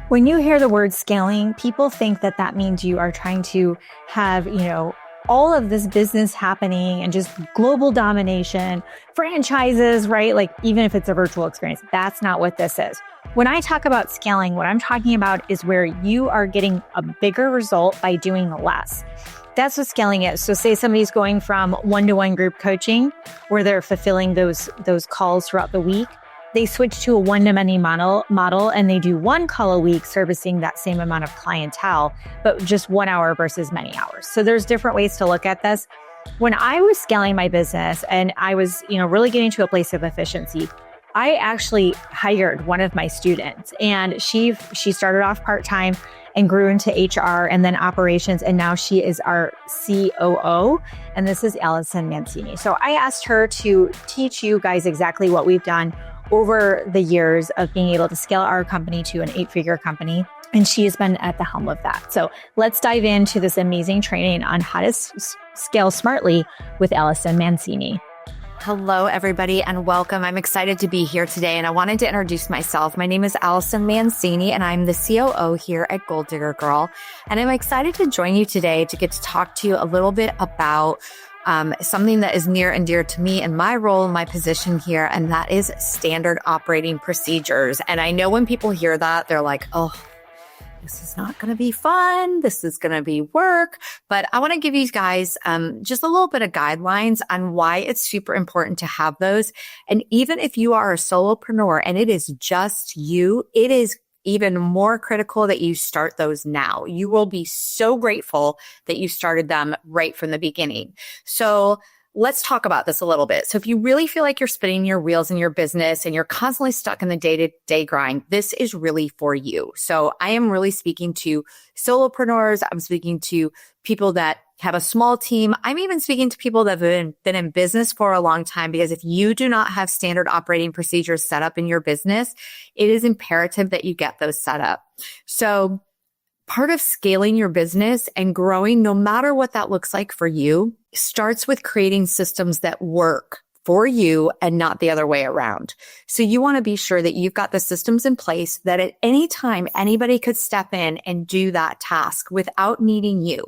When you hear the word scaling, people think that that means you are trying to have, all of this business happening and just global domination, franchises, right? Like even if it's a virtual experience, that's not what this is. When I talk about scaling, what I'm talking about is where you are getting a bigger result by doing less. That's what scaling is. So say somebody's going from one-to-one group coaching where they're fulfilling those calls throughout the week. They switch to a one-to-many model and they do one call a week servicing that same amount of clientele, but just 1 hour versus many hours. So there's different ways to look at this. When I was scaling my business and I was, really getting to a place of efficiency, I actually hired one of my students and she started off part-time and grew into HR and then operations. And now she is our COO. And this is Allyson Mancini. So I asked her to teach you guys exactly what we've done over the years of being able to scale our company to an 8-figure company. And she has been at the helm of that. So let's dive into this amazing training on how to scale smartly with Allyson Mancini. Hello, everybody, and welcome. I'm excited to be here today, and I wanted to introduce myself. My name is Allyson Mancini, and I'm the COO here at Gold Digger Girl. And I'm excited to join you today to get to talk to you a little bit about something that is near and dear to me and my role and my position here, and that is standard operating procedures. And I know when people hear that, they're like, oh, this is not going to be fun. This is going to be work. But I want to give you guys just a little bit of guidelines on why it's super important to have those. And even if you are a solopreneur and it is just you, it is even more critical that you start those now. You will be so grateful that you started them right from the beginning. So let's talk about this a little bit. So if you really feel like you're spinning your wheels in your business and you're constantly stuck in the day-to-day grind, this is really for you. So I am really speaking to solopreneurs. I'm speaking to people that have a small team. I'm even speaking to people that have been in business for a long time, because if you do not have standard operating procedures set up in your business, it is imperative that you get those set up. So part of scaling your business and growing, no matter what that looks like for you, starts with creating systems that work for you and not the other way around. So you want to be sure that you've got the systems in place that at any time anybody could step in and do that task without needing you.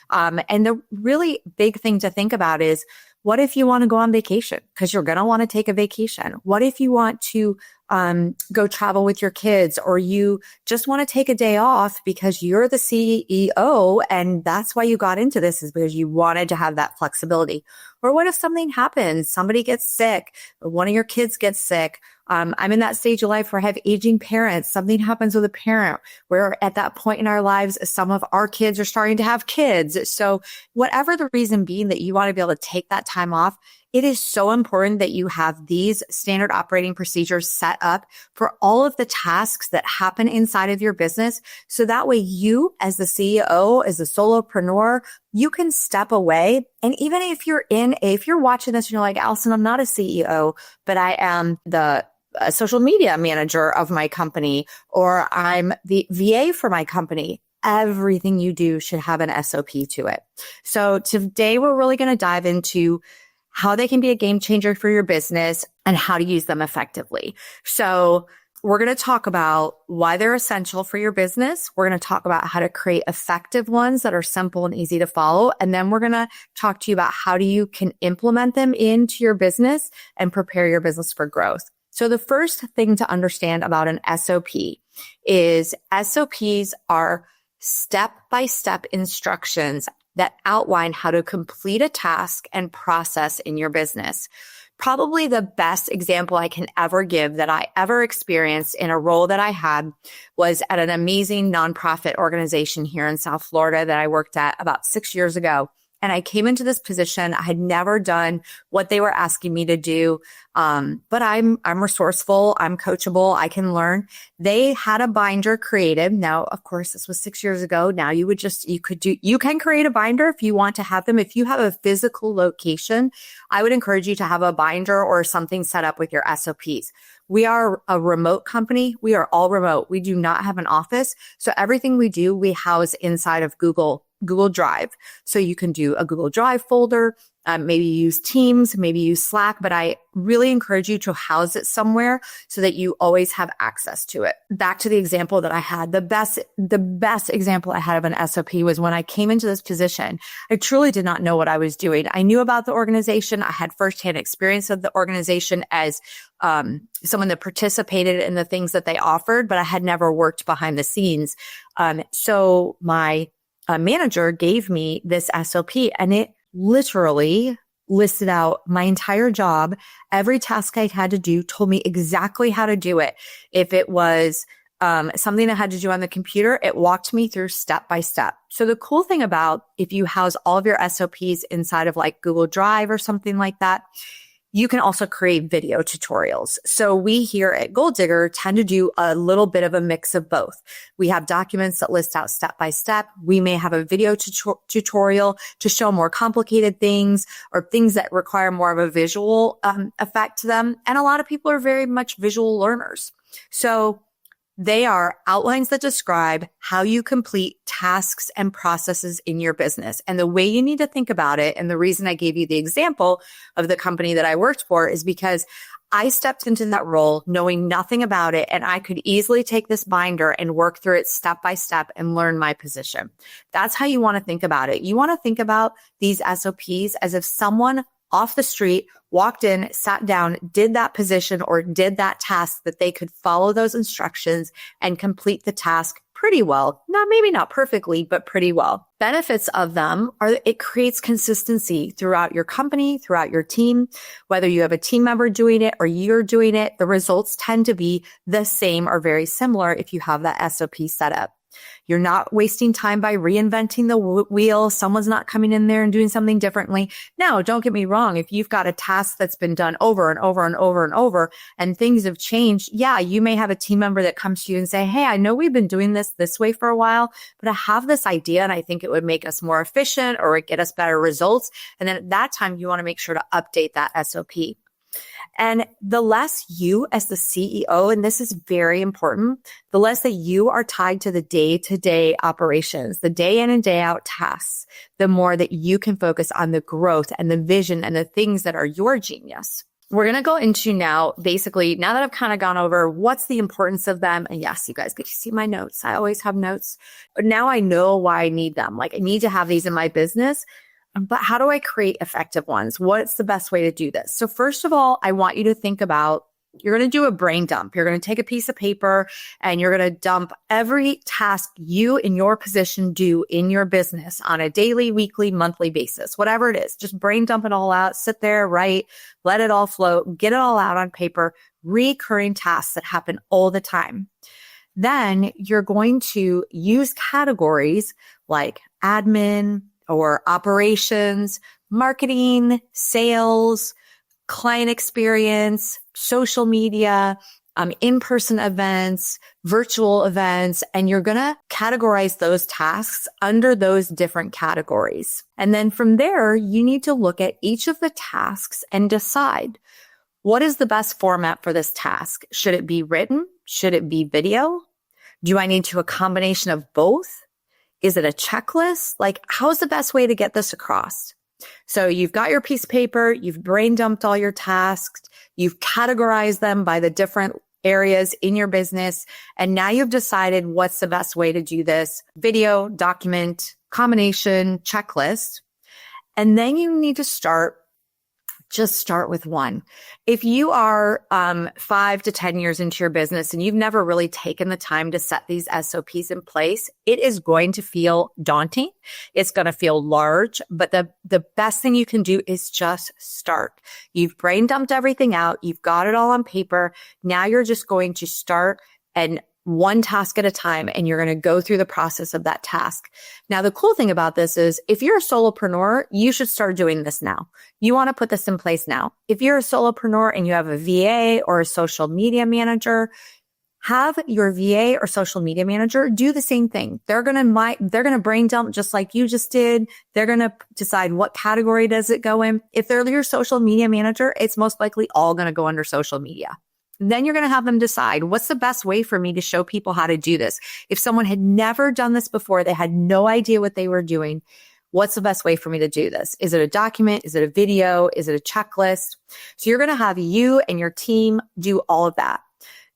And the really big thing to think about is, what if you want to go on vacation? Because you're going to want to take a vacation. What if you want to go travel with your kids, or you just want to take a day off because you're the CEO and that's why you got into this, is because you wanted to have that flexibility? Or what if something happens, somebody gets sick, or one of your kids gets sick? I'm in that stage of life where I have aging parents. Something happens with a parent. We're at that point in our lives, some of our kids are starting to have kids. So whatever the reason being that you want to be able to take that time off, it is so important that you have these standard operating procedures set up for all of the tasks that happen inside of your business. So that way you, as the CEO, as a solopreneur, you can step away. And even if you're watching this and you're like, Allyson, I'm not a CEO, but I am the social media manager of my company, or I'm the VA for my company, everything you do should have an SOP to it. So today we're really going to dive into how they can be a game changer for your business and how to use them effectively. So we're going to talk about why they're essential for your business. We're going to talk about how to create effective ones that are simple and easy to follow. And then we're going to talk to you about how you can implement them into your business and prepare your business for growth. So the first thing to understand about an SOP is SOPs are step-by-step instructions that outline how to complete a task and process in your business. Probably the best example I can ever give that I ever experienced in a role that I had was at an amazing nonprofit organization here in South Florida that I worked at about 6 years ago. And I came into this position. I had never done what they were asking me to do. But I'm resourceful. I'm coachable. I can learn. They had a binder created. Now, of course, this was 6 years ago. Now you can create a binder if you want to have them. If you have a physical location, I would encourage you to have a binder or something set up with your SOPs. We are a remote company. We are all remote. We do not have an office. So everything we do, we house inside of Google Google Drive. So you can do a Google Drive folder, maybe use Teams, maybe use Slack, but I really encourage you to house it somewhere so that you always have access to it. Back to the example that I had, the best example I had of an SOP was when I came into this position. I truly did not know what I was doing. I knew about the organization. I had firsthand experience of the organization as someone that participated in the things that they offered, but I had never worked behind the scenes. So my manager gave me this SOP, and it literally listed out my entire job, every task I had to do, told me exactly how to do it. If it was something I had to do on the computer, it walked me through step by step. So the cool thing about if you house all of your SOPs inside of like Google Drive or something like that, you can also create video tutorials. So we here at Goal Digger tend to do a little bit of a mix of both. We have documents that list out step by step. We may have a video tutorial to show more complicated things or things that require more of a visual effect to them. And a lot of people are very much visual learners. So they are outlines that describe how you complete tasks and processes in your business. And the way you need to think about it, and the reason I gave you the example of the company that I worked for is because I stepped into that role knowing nothing about it, and I could easily take this binder and work through it step by step and learn my position. That's how you want to think about it. You want to think about these SOPs as if someone off the street walked in, sat down, did that position or did that task, that they could follow those instructions and complete the task pretty well. Maybe not perfectly, but pretty well. Benefits of them are it creates consistency throughout your company, throughout your team. Whether you have a team member doing it or you're doing it, the results tend to be the same or very similar if you have that SOP set up. You're not wasting time by reinventing the wheel. Someone's not coming in there and doing something differently. Now, don't get me wrong. If you've got a task that's been done over and over and over and over and things have changed, yeah, you may have a team member that comes to you and say, hey, I know we've been doing this way for a while, but I have this idea and I think it would make us more efficient or get us better results. And then at that time, you want to make sure to update that SOP. And the less you as the CEO, and this is very important, the less that you are tied to the day-to-day operations, the day in and day out tasks, the more that you can focus on the growth and the vision and the things that are your genius. We're going to go into now, basically, now that I've kind of gone over what's the importance of them. And yes, you guys get to see my notes. I always have notes. But now I know why I need them. Like I need to have these in my business. But how do I create effective ones? What's the best way to do this? So first of all, I want you to think about, you're going to do a brain dump. You're going to take a piece of paper and you're going to dump every task you in your position do in your business on a daily, weekly, monthly basis, whatever it is. Just brain dump it all out, sit there, write, let it all float, get it all out on paper, recurring tasks that happen all the time. Then you're going to use categories like admin, or operations, marketing, sales, client experience, social media, in-person events, virtual events, and you're going to categorize those tasks under those different categories. And then from there, you need to look at each of the tasks and decide what is the best format for this task. Should it be written? Should it be video? Do I need to a combination of both? Is it a checklist? Like, how's the best way to get this across? So you've got your piece of paper, you've brain dumped all your tasks, you've categorized them by the different areas in your business, and now you've decided what's the best way to do this: video, document, combination, checklist. And then you need to just start with one. If you are 5 to 10 years into your business and you've never really taken the time to set these SOPs in place, it is going to feel daunting. It's going to feel large, but the best thing you can do is just start. You've brain dumped everything out. You've got it all on paper. Now you're just going to start and one task at a time, and you're going to go through the process of that task. Now, the cool thing about this is if you're a solopreneur, you should start doing this now. You want to put this in place now. If you're a solopreneur and you have a VA or a social media manager, have your VA or social media manager do the same thing. They're going to brain dump just like you just did. They're going to decide what category does it go in. If they're your social media manager, it's most likely all going to go under social media. Then you're going to have them decide, what's the best way for me to show people how to do this? If someone had never done this before, they had no idea what they were doing, what's the best way for me to do this? Is it a document? Is it a video? Is it a checklist? So you're going to have you and your team do all of that.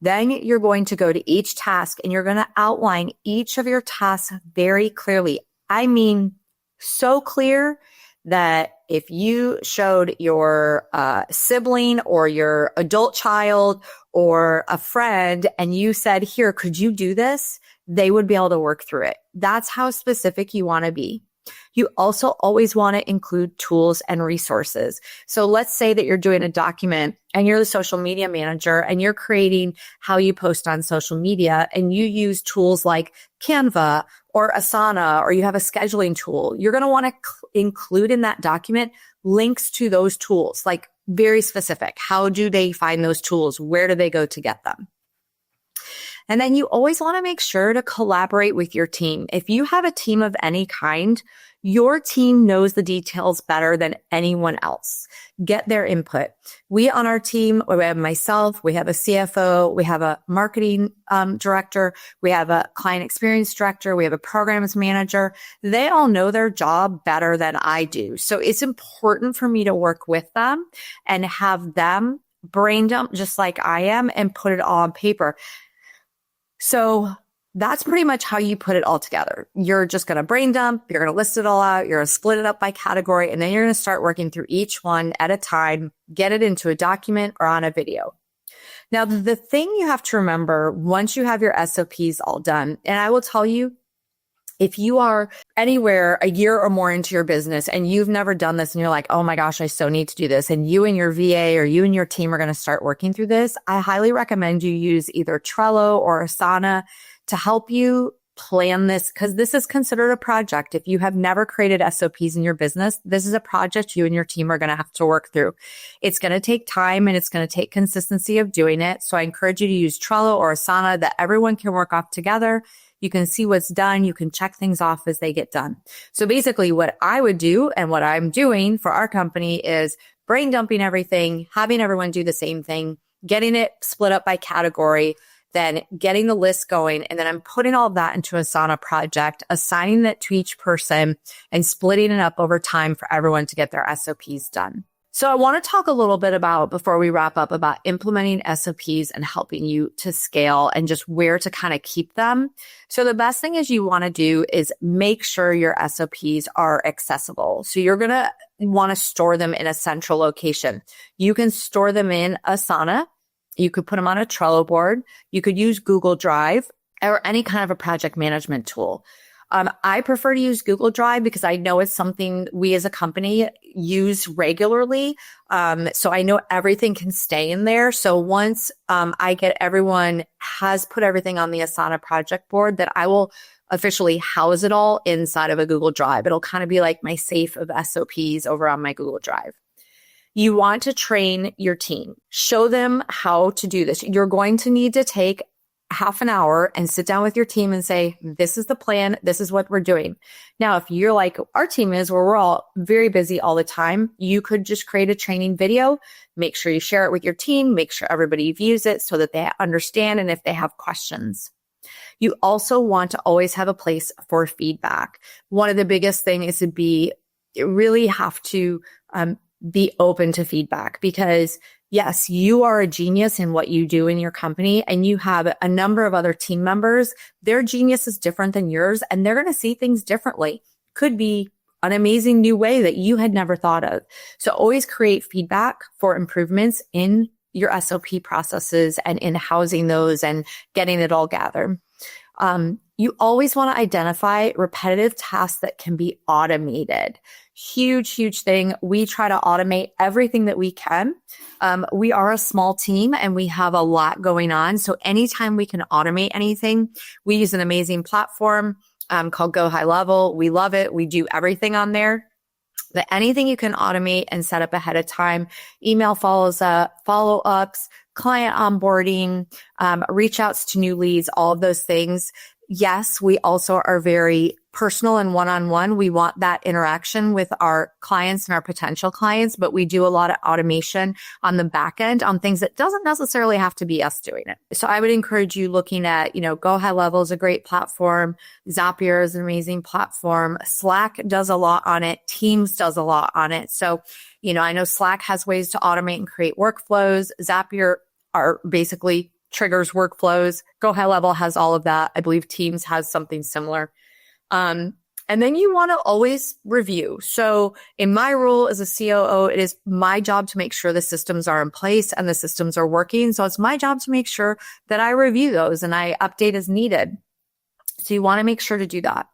Then you're going to go to each task and you're going to outline each of your tasks very clearly. I mean, so clear that if you showed your sibling or your adult child or a friend and you said, here, could you do this? They would be able to work through it. That's how specific you want to be. You also always want to include tools and resources. So let's say that you're doing a document and you're the social media manager and you're creating how you post on social media and you use tools like Canva or Asana, or you have a scheduling tool. You're going to want to include in that document links to those tools, like very specific. How do they find those tools? Where do they go to get them? And then you always want to make sure to collaborate with your team. If you have a team of any kind, your team knows the details better than anyone else. Get their input. We on our team, we have myself, we have a CFO, we have a marketing director, we have a client experience director, we have a programs manager. They all know their job better than I do. So it's important for me to work with them and have them brain dump just like I am and put it all on paper. So that's pretty much how you put it all together. You're just going to brain dump. You're going to list it all out. You're going to split it up by category. And then you're going to start working through each one at a time, get it into a document or on a video. Now, the thing you have to remember once you have your SOPs all done, and I will tell you, if you are anywhere a year or more into your business and you've never done this and you're like, oh my gosh, I so need to do this, and you and your VA or you and your team are going to start working through this, I highly recommend you use either Trello or Asana to help you plan this, because this is considered a project. If you have never created SOPs in your business, this is a project you and your team are going to have to work through. It's going to take time and it's going to take consistency of doing it. So I encourage you to use Trello or Asana that everyone can work off together. You can see what's done. You can check things off as they get done. So basically what I would do and what I'm doing for our company is brain dumping everything, having everyone do the same thing, getting it split up by category, then getting the list going. And then I'm putting all of that into a Asana project, assigning that to each person and splitting it up over time for everyone to get their SOPs done. So I want to talk a little bit about, before we wrap up, about implementing SOPs and helping you to scale and just where to kind of keep them. So the best thing is you want to do is make sure your SOPs are accessible. So you're going to want to store them in a central location. You can store them in Asana. You could put them on a Trello board. You could use Google Drive or any kind of a project management tool. I prefer to use Google Drive because I know it's something we as a company use regularly. So I know everything can stay in there. So once I get everyone has put everything on the Asana project board, that I will officially house it all inside of a Google Drive. It'll kind of be like my safe of SOPs over on my Google Drive. You want to train your team. Show them how to do this. You're going to need to take half an hour and sit down with your team and say, this is the plan. This is what we're doing. Now, if you're like our team is, where we're all very busy all the time, you could just create a training video, make sure you share it with your team, make sure everybody views it so that they understand and if they have questions. You also want to always have a place for feedback. One of the biggest things is you really have to be open to feedback, because yes, you are a genius in what you do in your company and you have a number of other team members. Their genius is different than yours and they're going to see things differently. Could be an amazing new way that you had never thought of. So always create feedback for improvements in your SOP processes and in housing those and getting it all gathered. You always want to identify repetitive tasks that can be automated. Huge, huge thing. We try to automate everything that we can. We are a small team and we have a lot going on. So anytime we can automate anything, we use an amazing platform called Go High Level. We love it. We do everything on there. But anything you can automate and set up ahead of time, email follow-ups, client onboarding, reach outs to new leads, all of those things. Yes, we also are very personal and one-on-one. We want that interaction with our clients and our potential clients, but we do a lot of automation on the back end on things that doesn't necessarily have to be us doing it. So I would encourage you looking at, Go High Level is a great platform. Zapier is an amazing platform. Slack does a lot on it. Teams does a lot on it. So, I know Slack has ways to automate and create workflows. Zapier are basically triggers workflows. Go High Level has all of that. I believe Teams has something similar. And then you want to always review. So in my role as a COO, it is my job to make sure the systems are in place and the systems are working. So it's my job to make sure that I review those and I update as needed. So you want to make sure to do that.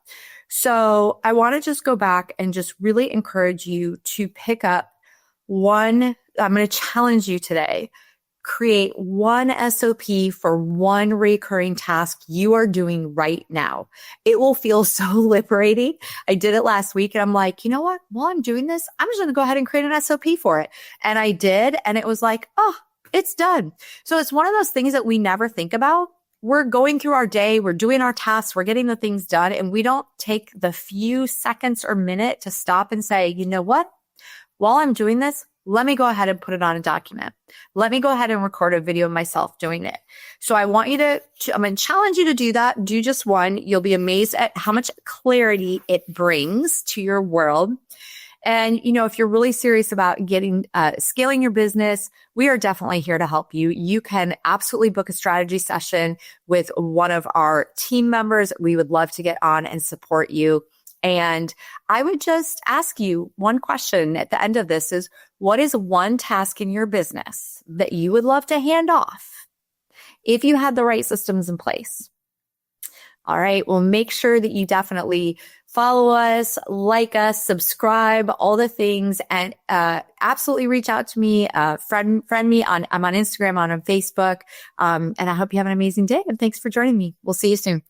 So I want to just go back and just really encourage you to pick up I'm going to challenge you today. Create one SOP for one recurring task you are doing right now. It will feel so liberating. I did it last week and I'm like, you know what? While I'm doing this, I'm just going to go ahead and create an SOP for it. And I did. And it was like, oh, it's done. So it's one of those things that we never think about. We're going through our day, we're doing our tasks, we're getting the things done, and we don't take the few seconds or minute to stop and say, you know what? While I'm doing this, let me go ahead and put it on a document. Let me go ahead and record a video of myself doing it. So I'm going to challenge you to do that. Do just one. You'll be amazed at how much clarity it brings to your world. And, if you're really serious about scaling your business, we are definitely here to help you. You can absolutely book a strategy session with one of our team members. We would love to get on and support you. And I would just ask you one question at the end of this is, what is one task in your business that you would love to hand off if you had the right systems in place? All right. Well, make sure that you definitely follow us, like us, subscribe, all the things, and absolutely reach out to me, friend me I'm on Instagram, on Facebook. And I hope you have an amazing day. And thanks for joining me. We'll see you soon.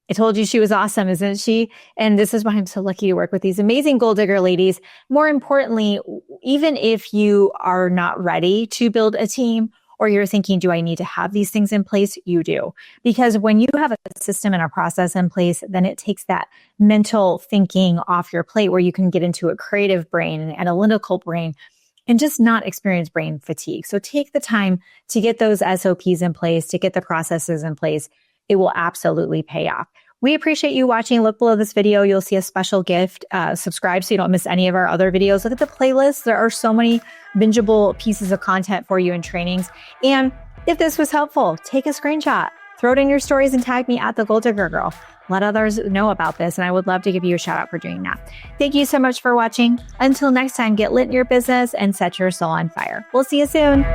I told you she was awesome, isn't she? And this is why I'm so lucky to work with these amazing goal digger ladies. More importantly, even if you are not ready to build a team or you're thinking, do I need to have these things in place? You do. Because when you have a system and a process in place, then it takes that mental thinking off your plate where you can get into a creative brain, an analytical brain, and just not experience brain fatigue. So take the time to get those SOPs in place, to get the processes in place. It will absolutely pay off. We appreciate you watching. Look below this video. You'll see a special gift. Subscribe so you don't miss any of our other videos. Look at the playlist. There are so many bingeable pieces of content for you and trainings. And if this was helpful, take a screenshot, throw it in your stories and tag me at the Goal Digger Girl. Let others know about this. And I would love to give you a shout out for doing that. Thank you so much for watching. Until next time, get lit in your business and set your soul on fire. We'll see you soon.